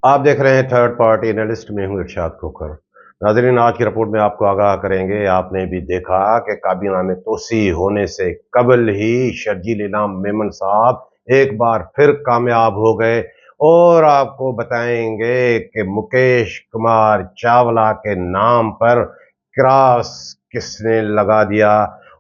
आप देख रहे हैं थर्ड पार्टी एनालिस्ट में हूं इरशाद खोखर। नाज़रीन, आज की रिपोर्ट में आपको आगाह करेंगे। आपने भी देखा कि काबीना में तोसी होने से कबल ही शर्जील इनाम मेमन साहब एक बार फिर कामयाब हो गए और आपको बताएंगे कि मुकेश कुमार चावला के नाम पर क्रॉस किसने लगा दिया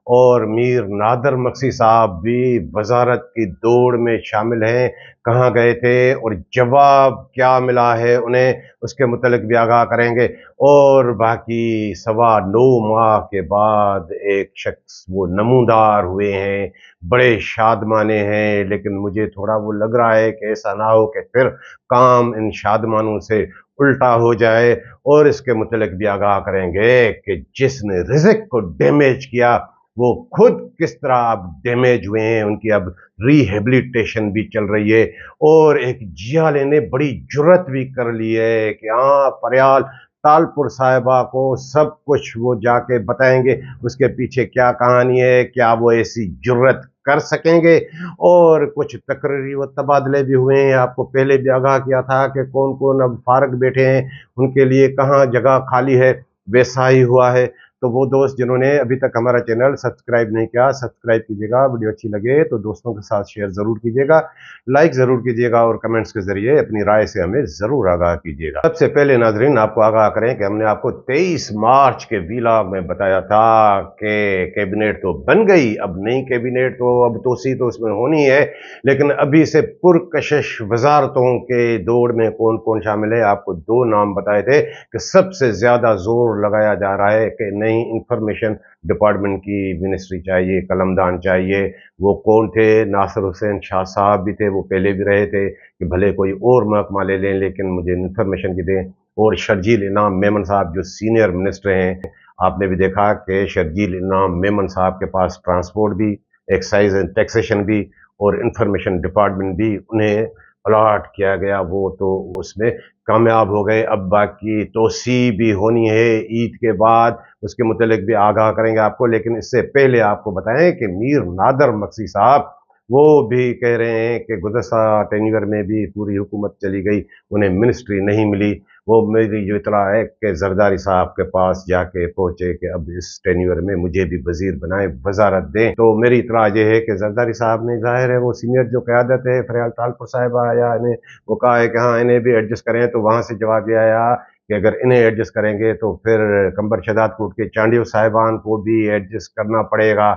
और मीर नादर मक्सी साहब भी वजारत की दौड़ में शामिल हैं। कहाँ गए थे और जवाब क्या मिला है उन्हें, उसके मुतल्लिक भी आगाह करेंगे। और बाकी 9.25 माह के बाद एक शख्स वो नमूदार हुए हैं, बड़े शादमाने हैं, लेकिन मुझे थोड़ा वो लग रहा है कि ऐसा ना हो कि फिर काम इन शादमानों से उल्टा हो जाए। और इसके मुतल्लिक भी आगाह करेंगे कि जिसने रिज़्क को डैमेज किया वो खुद किस तरह अब डैमेज हुए हैं, उनकी अब रिहेबिलिटेशन भी चल रही है। और एक जियाले ने बड़ी जुर्रत भी कर ली है कि हाँ, फरियाल तालपुर साहिबा को सब कुछ वो जाके बताएंगे, उसके पीछे क्या कहानी है, क्या वो ऐसी जुर्रत कर सकेंगे। और कुछ तकरीरी व तबादले भी हुए हैं। आपको पहले भी आगाह किया था कि कौन कौन अब फारग बैठे हैं, उनके लिए कहाँ जगह खाली है, वैसा ही हुआ है। तो वो दोस्त जिन्होंने अभी तक हमारा चैनल सब्सक्राइब नहीं किया, सब्सक्राइब कीजिएगा। वीडियो अच्छी लगे तो दोस्तों के साथ शेयर ज़रूर कीजिएगा, लाइक ज़रूर कीजिएगा और कमेंट्स के ज़रिए अपनी राय से हमें ज़रूर आगाह कीजिएगा। सबसे पहले नाजरीन आपको आगाह करें कि हमने आपको 23 मार्च के वीलॉग में बताया था कि कैबिनेट तो बन गई, अब नई कैबिनेट तो अब तोसी तो उसमें होनी है, लेकिन अभी से पुरकशिश वजारतों के दौड़ में कौन कौन शामिल है। आपको 2 नाम बताए थे कि सबसे ज़्यादा जोर लगाया जा रहा है कि नई इंफॉर्मेशन डिपार्टमेंट की मिनिस्ट्री चाहिए, कलमदान चाहिए। वो कौन थे? नासिर हुसैन शाह साहब भी थे, वो पहले भी रहे थे कि भले कोई और महकमा ले लें लेकिन मुझे इंफॉर्मेशन की दें। और शर्जील इनाम मेमन साहब जो सीनियर मिनिस्टर हैं, आपने भी देखा कि शर्जील इनाम मेमन साहब के पास ट्रांसपोर्ट भी, एक्साइज एंड टैक्सेशन भी और इंफॉर्मेशन डिपार्टमेंट भी उन्हें अलॉट किया गया, वो तो उसमें कामयाब हो गए। अब बाकी तोसी भी होनी है ईद के बाद, उसके मुतल्लिक भी आगाह करेंगे आपको। लेकिन इससे पहले आपको बताएं कि मीर नादर मक्सी साहब वो भी कह रहे हैं कि गुज़श्ता टेन्यूर में भी पूरी हुकूमत चली गई, उन्हें मिनिस्ट्री नहीं मिली। वो मेरी जो इतला है कि जरदारी साहब के पास जाके पहुंचे कि अब इस टेन्यूर में मुझे भी वजीर बनाए, वजारत दें। तो मेरी इतला ये है कि जरदारी साहब ने, जाहिर है वो सीनियर जो क़यादत है, फरियाल तालपुर साहिबा आया, इन्हें वो कहा है कि हाँ इन्हें भी एडजस्ट करें, तो वहाँ से जवाब ये आया कि अगर इन्हें एडजस्ट करेंगे तो फिर कंबर शदाद कोट के चांडियो साहिबान को भी एडजस्ट करना पड़ेगा।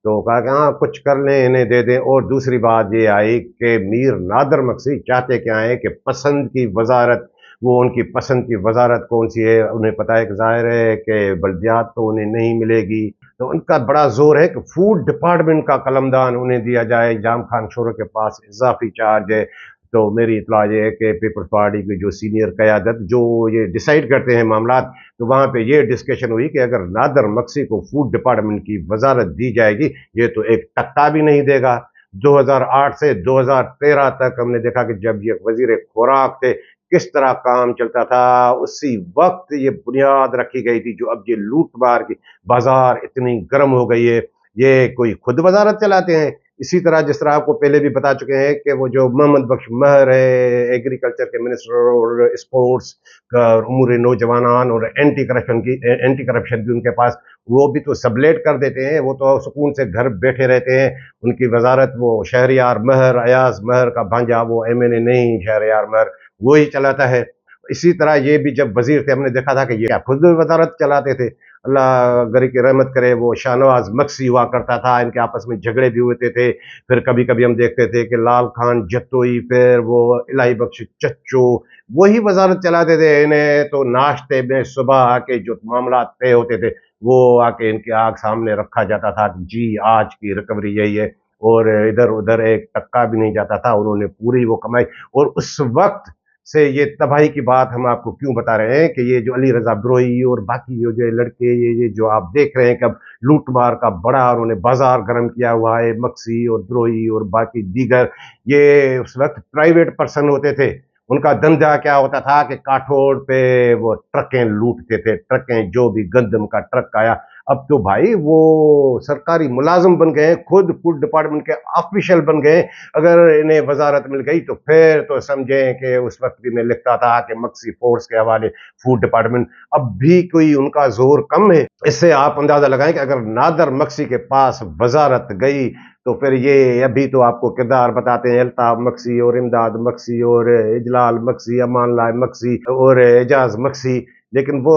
तो कहा कि हाँ कुछ कर लें, इन्हें दे दें। और दूसरी बात ये आई कि मीर नादर मक्सी चाहते क्या है कि पसंद की वजारत, वो उनकी पसंद की वजारत कौन सी है उन्हें पता है कि जाहिर है कि बल्दियात तो उन्हें नहीं मिलेगी। तो उनका बड़ा जोर है कि फूड डिपार्टमेंट का कलमदान उन्हें दिया जाए। जाम खान शोर के पास इजाफी चार्ज है। तो मेरी इतला ये है कि पीपल्स पार्टी की जो सीनियर क़यादत जो ये डिसाइड करते हैं मामला, तो वहाँ पे ये डिस्कशन हुई कि अगर नादर मक्सी को फूड डिपार्टमेंट की वजारत दी जाएगी, ये तो एक टक्का भी नहीं देगा। 2008 से 2013 तक हमने देखा कि जब ये वजीर खुराक थे किस तरह काम चलता था, उसी वक्त ये बुनियाद रखी गई थी। जो अब ये लूट मार की बाजार इतनी गर्म हो गई है, ये कोई खुद वजारत चलाते हैं। इसी तरह जिस तरह आपको पहले भी बता चुके हैं कि वो जो मोहम्मद बख्श महर है, एग्रीकल्चर के मिनिस्टर और स्पोर्ट्स का उमूर नौजवान और एंटी करप्शन भी उनके पास, वो भी तो सबलेट कर देते हैं। वो तो सुकून से घर बैठे रहते हैं। उनकी वजारत वो शहरियार महर, अयाज महर का भांजा, वो MNA नहीं, शहरियार महर वो ही चलाता है। इसी तरह ये भी जब वजीर थे, हमने देखा था कि ये क्या खुद वजारत चलाते थे। अल्लाह गरी की रहमत करे, वो शाहनवाज मक्सी हुआ करता था, इनके आपस में झगड़े भी होते थे। फिर कभी कभी हम देखते थे कि लाल खान जत्तोई, फिर वो इलाही बख्श चच्चो, वही वजारत चलाते थे। इन्हें तो नाश्ते में सुबह आके जो मामला तय होते थे, वो आके इनकी आग सामने रखा जाता था कि जी आज की रिकवरी यही है। और इधर उधर एक टक्का भी नहीं जाता था, उन्होंने पूरी वो कमाई। और उस वक्त से ये तबाही की बात हम आपको क्यों बता रहे हैं कि ये जो अली रजा ब्रोही और बाकी जो लड़के, ये जो आप देख रहे हैं कि अब लूट मार का बड़ा उन्होंने बाजार गर्म किया हुआ है, मक्सी और ब्रोही और बाकी दीगर, ये उस वक्त प्राइवेट पर्सन होते थे। उनका धंधा क्या होता था कि काठोड़ पे वो ट्रकें लूटते थे। ट्रकें, जो भी गंदम का ट्रक आया, अब तो भाई वो सरकारी मुलाजिम बन गए, खुद फूड डिपार्टमेंट के ऑफिशियल बन गए। अगर इन्हें वजारत मिल गई तो फिर तो समझें कि उस वक्त भी मैं लिखता था कि मक्सी फोर्स के हवाले फूड डिपार्टमेंट, अब भी कोई उनका जोर कम है। इससे आप अंदाजा लगाएं कि अगर नादर मक्सी के पास वजारत गई तो फिर ये अभी तो आपको किरदार बताते हैं, अल्ताफ मक्सी और इमदाद मक्सी और इजलाल मक्सी, अमान ला मक्सी और एजाज मक्सी, लेकिन वो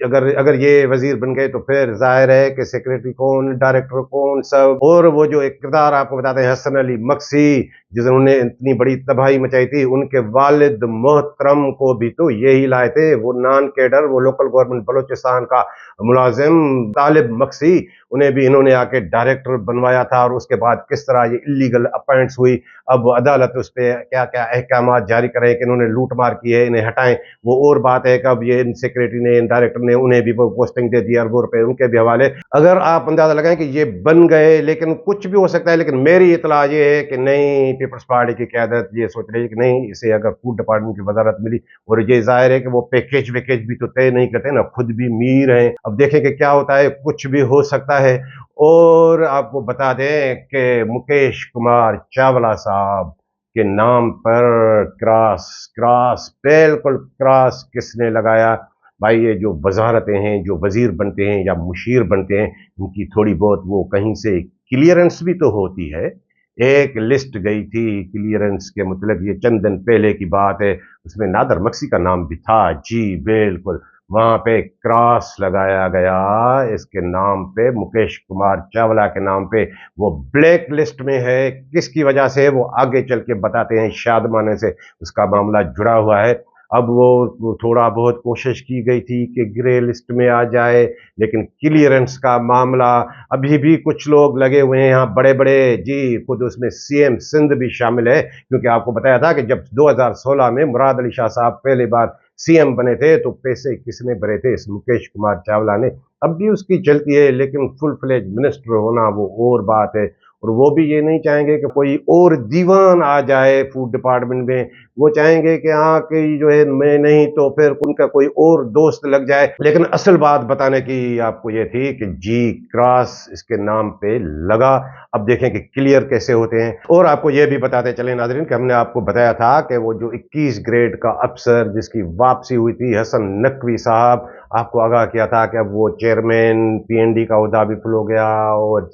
अगर अगर ये वजीर बन गए तो फिर जाहिर है कि सेक्रेटरी कौन, डायरेक्टर कौन, सब। और वो जो एक किरदार आपको बताते हैं हसन अली मक्सी, जिन्होंने इतनी बड़ी तबाही मचाई थी, उनके वालिद मोहतरम को भी तो यही लाए थे, वो नॉन कैडर, वो लोकल गवर्नमेंट बलोचिस्तान का मुलाजिम तालिब मक्सी, उन्हें भी इन्होंने आके डायरेक्टर बनवाया था। और उसके बाद किस तरह ये इलीगल अपॉइंट्स हुई, अब अदालत उस पर क्या क्या अहकाम जारी करे कि इन्होंने लूट मार की है, इन्हें हटाएं। वो और बात है कि अब ये सेक्रेटरी ने, डायरेक्टर ने, उन्हें भी वो पोस्टिंग दे दी अरबों रुपए उनके भी हवाले। अगर आप अंदाजा लगाएं कि ये बन गए, लेकिन कुछ भी हो सकता है, लेकिन मेरी इतला ये है कि नहीं, पीपल्स पार्टी की क़यादत ये सोच रही है कि नहीं, इसे अगर फूड डिपार्टमेंट की वजारत मिली, और ये जाहिर है कि वो पैकेज वैकेज भी तो तय नहीं करते ना, खुद भी मीर हैं, अब देखें कि क्या होता है, कुछ भी हो सकता है। और आपको बता दें कि मुकेश कुमार चावला साहब के नाम पर क्रॉस क्रॉस बिल्कुल क्रॉस किसने लगाया? भाई ये जो वजारतें हैं, जो वजीर बनते हैं या मुशीर बनते हैं, उनकी थोड़ी बहुत वो कहीं से क्लियरेंस भी तो होती है। एक लिस्ट गई थी क्लियरेंस के मतलब, ये चंद दिन पहले की बात है, उसमें नादर मक्सी का नाम भी था। जी बिल्कुल, वहां पे क्रॉस लगाया गया इसके नाम पे, मुकेश कुमार चावला के नाम पे। वो ब्लैक लिस्ट में है, किसकी वजह से? वो आगे चल के बताते हैं, शादमाने से उसका मामला जुड़ा हुआ है। अब वो थोड़ा बहुत कोशिश की गई थी कि ग्रे लिस्ट में आ जाए, लेकिन क्लियरेंस का मामला, अभी भी कुछ लोग लगे हुए हैं यहाँ बड़े बड़े, जी खुद उसमें सीएम सिंध भी शामिल है, क्योंकि आपको बताया था कि जब 2016 में मुराद अली शाह साहब पहली बार सीएम बने थे तो पैसे किसने भरे थे? इस मुकेश कुमार चावला ने। अब भी उसकी चलती है, लेकिन फुल फ्लेज मिनिस्टर होना वो और बात है। और वो भी ये नहीं चाहेंगे कि कोई और दीवान आ जाए फूड डिपार्टमेंट में, वो चाहेंगे कि हाँ कि जो है मैं नहीं तो फिर उनका कोई और दोस्त लग जाए। लेकिन असल बात बताने की आपको ये थी कि जी क्रॉस इसके नाम पे लगा। अब देखें कि क्लियर कैसे होते हैं। और आपको ये भी बताते चले नाज़रीन कि हमने आपको बताया था कि वो जो 21 ग्रेड का अफसर जिसकी वापसी हुई थी, हसन नकवी साहब, आपको आगाह किया था कि अब वो चेयरमैन पीएनडी का ओहदा भी फुल हो गया, और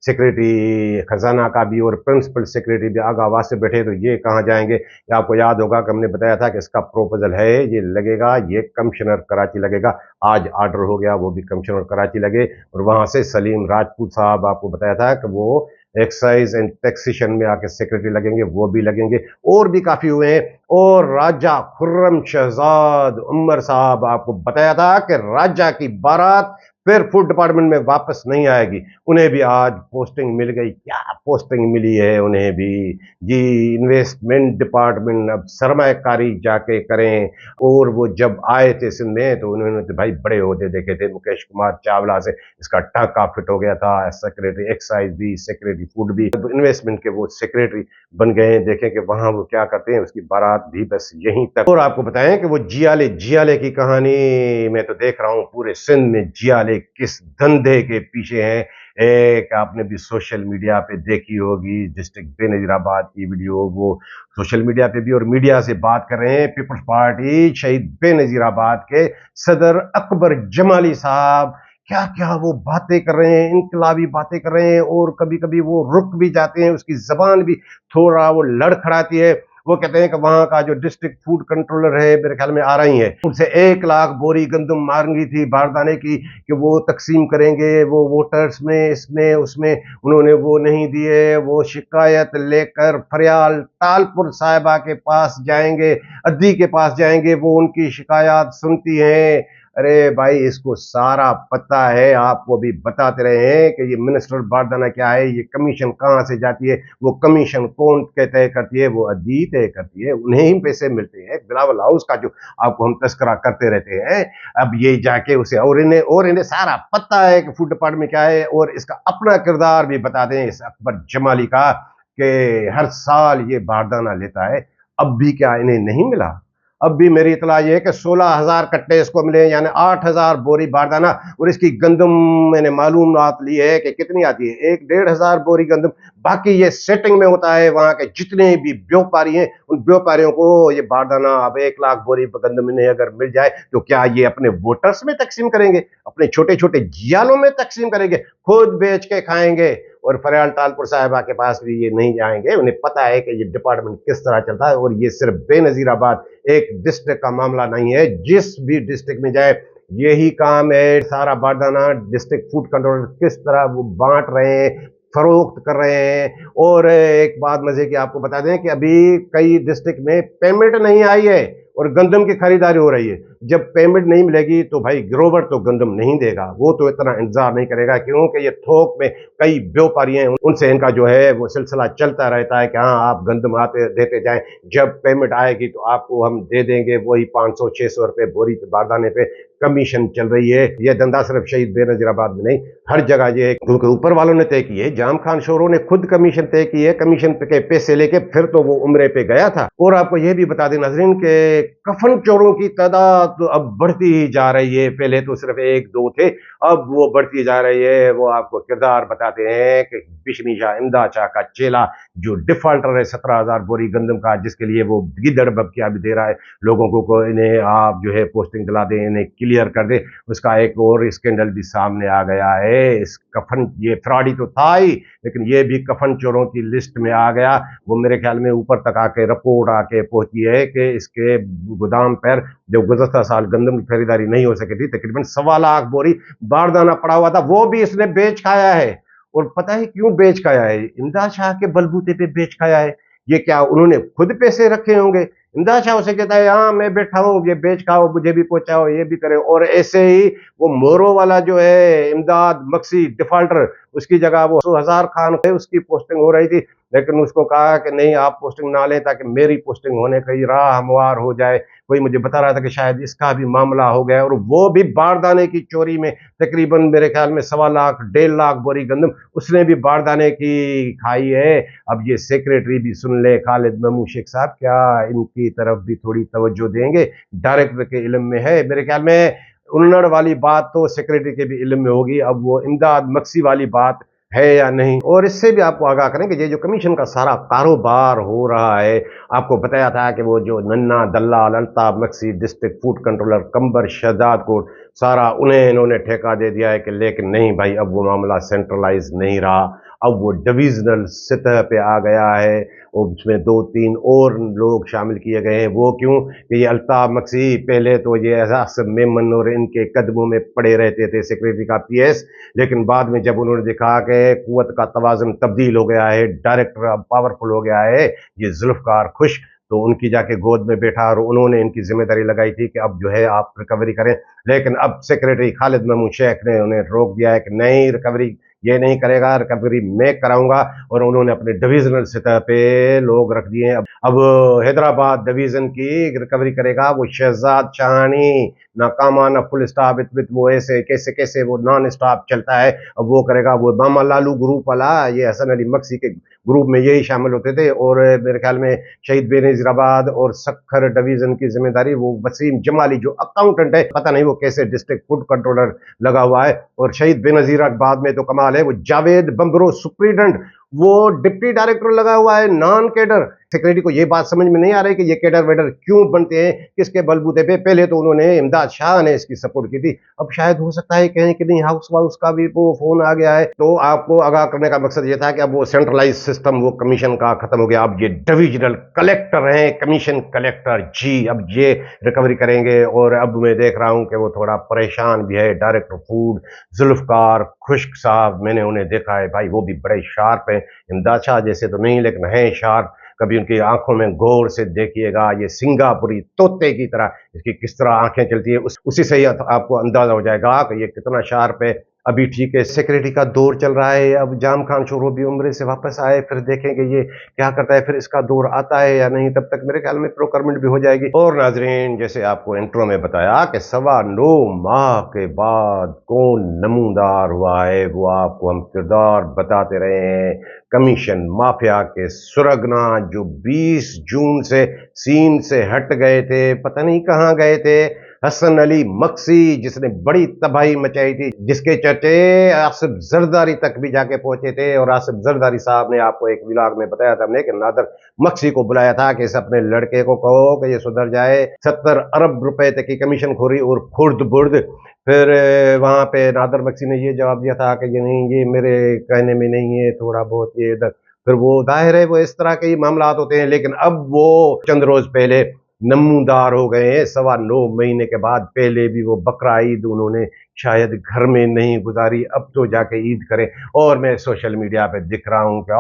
सेक्रेटरी खजाना का भी, और प्रिंसिपल सेक्रेटरी भी आगाह से बैठे, तो ये कहाँ जाएंगे? ये आपको याद होगा कि हमने बताया था कि इसका प्रोपोजल है, ये लगेगा, ये कमिश्नर कराची लगेगा। आज ऑर्डर हो गया वो भी कमिश्नर कराची लगे, और वहां से सलीम राजपूत साहब, आपको बताया था कि वो एक्साइज एंड टैक्सेशन में आके सेक्रेटरी लगेंगे, वो भी लगेंगे। और भी काफी हुए हैं। और राजा खुर्रम शहजाद उमर साहब, आपको बताया था कि राजा की बारात फिर फूड डिपार्टमेंट में वापस नहीं आएगी, उन्हें भी आज पोस्टिंग मिल गई। क्या पोस्टिंग मिली है उन्हें भी? जी इन्वेस्टमेंट डिपार्टमेंट, अब सरमायाकारी जाके करें। और वो जब आए थे सिंध में तो उन्होंने तो भाई बड़े ओहदे देखे थे मुकेश कुमार चावला से, इसका टाका फिट हो गया था, सेक्रेटरी एक्साइज भी, सेक्रेटरी फूड भी, इन्वेस्टमेंट के वो सेक्रेटरी बन गए। देखें कि वहां वो क्या करते हैं, उसकी बारात भी बस यहीं तक। और आपको बताएं कि वो जियाले जियाले की कहानी मैं तो देख रहा हूं पूरे सिंध में, जियाले किस धंधे के पीछे हैं। एक आपने भी सोशल मीडिया पे देखी होगी, डिस्ट्रिक्ट बेनजीराबाद की वीडियो, वो सोशल मीडिया पे भी और मीडिया से बात कर रहे हैं। पीपल्स पार्टी शहीद बेनजीराबाद के सदर अकबर जमाली साहब क्या क्या वो बातें कर रहे हैं, इनकलाबी बातें कर रहे हैं, और कभी कभी वो रुक भी जाते हैं, उसकी जबान भी थोड़ा वो लड़खड़ाती है। वो कहते हैं कि वहां का जो डिस्ट्रिक्ट फूड कंट्रोलर है, मेरे ख्याल में आ रही है, उनसे 1 लाख बोरी गंदम मांगी थी बारदाने की कि वो तकसीम करेंगे वो वोटर्स में, इसमें उसमें, उन्होंने वो नहीं दिए। वो शिकायत लेकर फरियाल तालपुर साहिबा के पास जाएंगे, अद्दी के पास जाएंगे, वो उनकी शिकायत सुनती हैं। अरे भाई इसको सारा पता है, आपको भी बताते रहे हैं कि ये मिनिस्टर बारदाना क्या है, ये कमीशन कहाँ से जाती है, वो कमीशन कौन के तय करती है, वो अदी तय करती है, उन्हें ही पैसे मिलते हैं। बिलावल हाउस का जो आपको हम तस्करा करते रहते हैं, अब ये जाके उसे, और इन्हें सारा पता है कि फूड डिपार्टमेंट क्या है, और इसका अपना किरदार भी बता दें इस अकबर जमाली का कि हर साल ये बारदाना लेता है। अब भी क्या इन्हें नहीं मिला? اب भी मेरी इतला ये है कि 16,000 कट्टे इसको मिले, यानी 8,000 बोरी बारदाना। और इसकी गंदम मैंने मालूमात ली है कि कितनी आती है, 1-1,500 बोरी गंदम। बाकी ये सेटिंग में होता है, वहां के जितने भी व्यापारी हैं उन व्यापारियों को ये बारदाना अब 1 लाख बोरी गंदम इन्हें अगर मिल जाए तो क्या ये अपने वोटर्स में तकसीम करेंगे, अपने छोटे छोटे जियालों में तकसीम करेंगे, खुद बेच के खाएंगे? और फरियाल तालपुर साहिबा के पास भी ये नहीं जाएंगे, उन्हें पता है कि ये डिपार्टमेंट किस तरह चलता है। और ये सिर्फ बेनजीराबाद एक डिस्ट्रिक्ट का मामला नहीं है, जिस भी डिस्ट्रिक्ट में जाए यही काम है। सारा बारदाना डिस्ट्रिक्ट फूड कंट्रोलर किस तरह वो बांट रहे हैं, फरोख्त कर रहे हैं। और एक बात मजे की आपको बता दें कि अभी कई डिस्ट्रिक्ट में पेमेंट नहीं आई है और गंदम की खरीदारी हो रही है। जब पेमेंट नहीं मिलेगी तो भाई ग्रोवर तो गंदम नहीं देगा, वो तो इतना इंतजार नहीं करेगा, क्योंकि ये थोक में कई व्यापारी हैं, उनसे इनका जो है वो सिलसिला चलता रहता है कि हाँ आप गंदम आते देते जाएं, जब पेमेंट आएगी तो आपको हम दे देंगे वही 500-600 रुपये बोरी पे बारदाने पे कमीशन चल रही है। ये धंधा सिर्फ शहीद बेनजीराबाद में नहीं, हर जगह ये क्योंकि ऊपर वालों ने तय की है, जाम खान शोरों ने खुद कमीशन तय की है, कमीशन के पैसे लेके फिर तो वो उम्रे पे गया था। और आपको ये भी बता दें नाजरीन के कफन चोरों की तादाद तो अब बढ़ती ही जा रही है। पहले तो सिर्फ 1-2 थे, अब वो बढ़ती जा रही है। वो आपको किरदार बताते हैं कि बिशनी शाह इमदाद शाह का चेला जो डिफॉल्टर है 17,000 बोरी गंदम का, जिसके लिए वो गिदड़ बबकिया भी दे रहा है लोगों को इन्हें आप जो है पोस्टिंग दिला दें, इन्हें क्लियर कर दे। उसका एक और स्कैंडल भी सामने आ गया है। इस कफन ये फ्रॉडी तो था ही, लेकिन ये भी कफन चोरों की लिस्ट में आ गया। वो मेरे ख्याल में ऊपर तक आके रिपोर्ट आके पहुंची है कि इसके गोदाम पर जो गुज़श्ता साल गंदम की खरीदारी नहीं हो सकी थी, तकरीबन 1.25 लाख बोरी बारदाना पड़ा हुआ था, वो भी इसने बेच खाया है। और पता है क्यों बेच खाया है? इमदाद शाह के बलबूते पे बेच खाया है। ये क्या उन्होंने खुद पैसे रखे होंगे? इमदाद शाह उसे कहता है हाँ मैं बैठा हूँ, ये बेच खाओ, मुझे भी पहुंचाओ, ये भी करे। और ऐसे ही वो मोरो वाला जो है इमदाद मक्सी डिफॉल्टर, उसकी जगह वो हजार खान है, उसकी पोस्टिंग हो रही थी, लेकिन उसको कहा कि नहीं आप पोस्टिंग ना लें ताकि मेरी पोस्टिंग होने की राह हमवार हो जाए। कोई मुझे बता रहा था कि शायद इसका भी मामला हो गया, और वो भी बारदाने की चोरी में तकरीबन मेरे ख्याल में 1.25 लाख 1.5 लाख बोरी गंदम उसने भी बारदाने की खाई है। अब ये सेक्रेटरी भी सुन ले, खालिद महमूद शेख साहब, क्या इनकी तरफ भी थोड़ी तवज्जो देंगे? डायरेक्टर के इल्म में है मेरे ख्याल में, उल्लड़ वाली बात तो सेक्रेटरी के भी इल्म में होगी, अब वो इमदाद मक्सी वाली बात है या नहीं। और इससे भी आपको आगाह करें कि ये जो कमीशन का सारा कारोबार हो रहा है, आपको बताया था कि वो जो नन्ना दल्लाल अल्ताफ मक्सी district food controller Qambar Shahzad को सारा उन्हें इन्होंने ठेका दे दिया है कि, लेकिन नहीं भाई अब वो मामला सेंट्रलाइज नहीं रहा, अब वो डिविजनल सतह पे आ गया है। और उसमें 2-3 और लोग शामिल किए गए हैं। वो क्यों कि ये अल्ताफ मक्सी पहले तो ये आसिफ मेमन और इनके कदमों में पड़े रहते थे सेक्रेटरी का पीएस, लेकिन बाद में जब उन्होंने देखा कि कुव्वत का तवाज़ुन तब्दील हो गया है, डायरेक्टर अब पावरफुल हो गया है, ये जुल्फकार खुश, तो उनकी जाके गोद में बैठा और उन्होंने इनकी जिम्मेदारी लगाई थी कि अब जो है आप रिकवरी करें। लेकिन अब सेक्रेटरी खालिद महमूद शेख ने उन्हें रोक दिया है कि नहीं, रिकवरी ये नहीं करेगा, रिकवरी मैं कराऊंगा। और उन्होंने अपने डिविजनल सतह पे लोग रख दिए हैं। अब हैदराबाद डिवीजन की रिकवरी करेगा वो शहजाद शाहानी, नाकामाना फुल स्टॉप विद वो ऐसे कैसे कैसे वो नॉन स्टॉप चलता है, अब वो करेगा। वो मामा लालू ग्रुप वाला, ये हसन अली मक्सी के ग्रुप में यही शामिल होते थे। और मेरे ख्याल में शहीद बेनजीराबाद और सखर डिवीजन की जिम्मेदारी वो वसीम जमाली जो अकाउंटेंट है, पता नहीं वो कैसे डिस्ट्रिक्ट फूड कंट्रोलर लगा हुआ है। और शहीद बेनजीराबाद में तो कमाल है, वो जावेद बम्बरो सुप्रीडेंट, वो डिप्टी डायरेक्टर लगा हुआ है, नॉन कैडर। सेक्रेटरी को ये बात समझ में नहीं आ रही कि ये कैडर वेडर क्यों बनते हैं, किसके बलबूते पे? पहले तो उन्होंने इमदाद शाह ने इसकी सपोर्ट की थी, अब शायद हो सकता है कहें कि नहीं हाउस वाउस का भी वो फोन आ गया है। तो आपको आगाह करने का मकसद ये था कि अब वो सेंट्रलाइज सिस्टम वो कमीशन का खत्म हो गया, अब ये डिविजनल कलेक्टर हैं, कमीशन कलेक्टर जी, अब ये रिकवरी करेंगे। और अब मैं देख रहा हूं कि वो थोड़ा परेशान भी है, डायरेक्टर फूड जुल्फकार खुश्क साहब, मैंने उन्हें देखा है भाई, वो भी बड़े शार्प है, इमदाद शाह जैसे तो नहीं लेकिन हैं शार्प। कभी उनकी आंखों में गौर से देखिएगा, ये सिंगापुरी तोते की तरह इसकी किस तरह आंखें चलती है, उसी से ही आपको अंदाजा हो जाएगा कि ये कितना शार्प है। अभी ठीक है, सिक्योरिटी का दौर चल रहा है। अब जाम खान शोरो भी उम्रे से वापस आए, फिर देखेंगे ये क्या करता है, फिर इसका दौर आता है या नहीं। तब तक मेरे ख्याल में प्रोक्योरमेंट भी हो जाएगी। और नाजरीन, जैसे आपको इंट्रो में बताया कि 9.25 माह के बाद कौन नमूदार हुआ है, वो आपको हम किरदार बताते रहे हैं। कमीशन माफिया के सुरगना जो 20 जून से सीन से हट गए थे, पता नहीं कहाँ गए थे। हसन अली मक्सी, जिसने बड़ी तबाही मचाई थी, जिसके चर्चे आसिफ जरदारी तक भी जाके पहुंचे थे। और आसिफ जरदारी साहब ने आपको एक व्लॉग में बताया था हमने कि नादर मक्सी को बुलाया था कि इस अपने लड़के को कहो कि ये सुधर जाए। 70 अरब रुपए तक की कमीशन खोरी और खुर्द बुर्द। फिर वहां पे नादर मक्सी ने ये जवाब दिया था कि ये नहीं, ये मेरे कहने में नहीं है, थोड़ा बहुत ये इधर। फिर वो जाहिर है वो इस तरह के ही मामला होते हैं। लेकिन अब वो चंद रोज पहले नमूदार हो गए हैं। 9.25 महीने के बाद। पहले भी वो बकरा ईद उन्होंने शायद घर में नहीं गुजारी, अब तो जाके ईद करें। और मैं सोशल मीडिया पे दिख रहा हूँ कि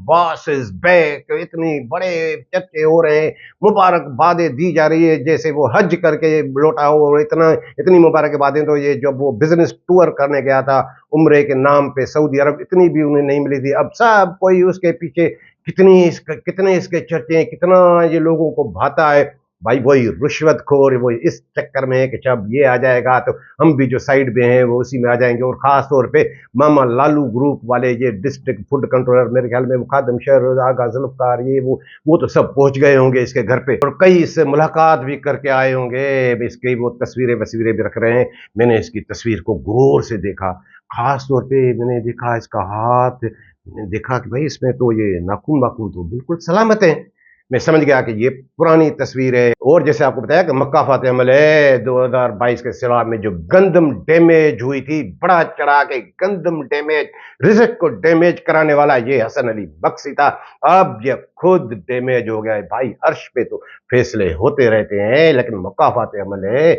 बॉस इज बैक, इतनी बड़े चर्चे हो रहे हैं, मुबारकबादें दी जा रही है जैसे वो हज करके लौटा हो। और इतनी मुबारकबादें तो ये जब वो बिजनेस टूर करने गया था उम्रे के नाम पे सऊदी अरब, इतनी भी उन्हें नहीं मिली थी। अब सब कोई उसके पीछे कितने इसके चर्चे हैं, कितना ये लोगों को भाता है। भाई वही रिश्वतखोर, वो इस चक्कर में है कि जब ये आ जाएगा तो हम भी जो साइड में हैं वो उसी में आ जाएंगे। और खास तौर पे मामा लालू ग्रुप वाले, ये डिस्ट्रिक्ट फूड कंट्रोलर, मेरे ख्याल में वो खादम शहर आगा जुल्फकार, ये वो तो सब पहुंच गए होंगे इसके घर पे, और कई इससे मुलाकात भी करके आए होंगे। इसकी वो तस्वीरें भी रख रहे हैं। मैंने इसकी तस्वीर को गौर से देखा, खास तौर पे मैंने देखा इसका हाथ, देखा कि भाई इसमें तो ये नाखून वाखून तो बिल्कुल सलामत है। मैं समझ गया कि ये पुरानी तस्वीर है। और जैसे आपको बताया कि मक्का फातेह अमल है 2022 के सिवा में जो गंदम डैमेज हुई थी, बड़ा चढ़ा के गंदम डैमेज, रिजक को डैमेज कराने वाला ये हसन अली बख्शी था। अब ये खुद डैमेज हो गया है। भाई अर्श पे तो फैसले होते रहते हैं, लेकिन मक्का फातेह अमल है,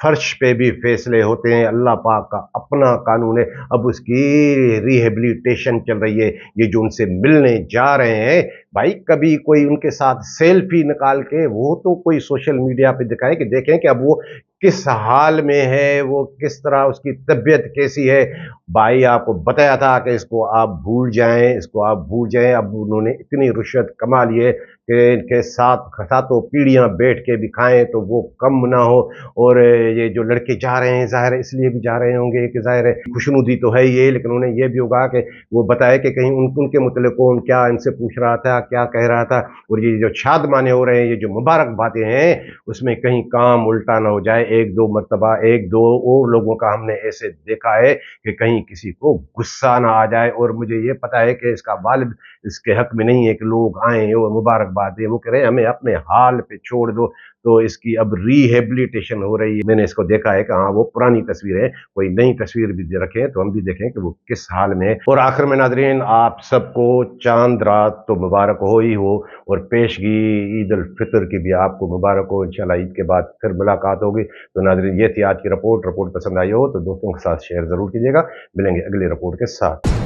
फर्श पे भी फैसले होते हैं। अल्लाह पाक का अपना कानून है। अब उसकी रिहेबिलिटेशन चल रही है। ये जो उनसे मिलने जा रहे हैं, भाई कभी कोई उनके साथ सेल्फी निकाल के वो तो कोई सोशल मीडिया पे दिखाए कि देखें कि अब वो किस हाल में है, वो किस तरह, उसकी तबीयत कैसी है। भाई आपको बताया था कि इसको आप भूल जाएं, इसको आप भूल जाएं। अब उन्होंने इतनी रुश्वत कमा ली है कि इनके साथों पीढ़ियां बैठ के भी खाएं तो वो कम ना हो। और ये जो लड़के जा रहे हैं, जाहिर है इसलिए भी जा रहे होंगे कि जाहिर है खुशनुदी तो है ये, लेकिन उन्हें ये भी होगा कि वो बताए कि कहीं उनके मुतल्लिक कौन क्या इनसे पूछ रहा था, क्या कह रहा था। और ये जो शादमाने हो रहे हैं, ये जो मुबारकबादें हैं, उसमें कहीं काम उल्टा ना हो जाए। एक दो मरतबा एक दो और लोगों का हमने ऐसे देखा है कि कहीं किसी को गुस्सा ना आ जाए। और मुझे ये पता है कि इसका वालिद इसके हक में नहीं है कि लोग आए और मुबारकबाद दें, वो कह रहे हैं हमें अपने हाल पे छोड़ दो। तो इसकी अब रिहेबिलिटेशन हो रही है। मैंने इसको देखा है कि हाँ वो पुरानी तस्वीर है, कोई नई तस्वीर भी रखें तो हम भी देखें कि वो किस हाल में है। और आखिर में नाजरीन, आप सबको चांद रात तो मुबारक हो ही हो, और पेशगी ईद उल फितर की भी आपको मुबारक हो। इंशाल्लाह ईद के बाद फिर मुलाकात होगी। तो नाजरीन, ये थी आज की रिपोर्ट पसंद आई हो तो दोस्तों के साथ शेयर जरूर कीजिएगा। मिलेंगे अगली रिपोर्ट के साथ।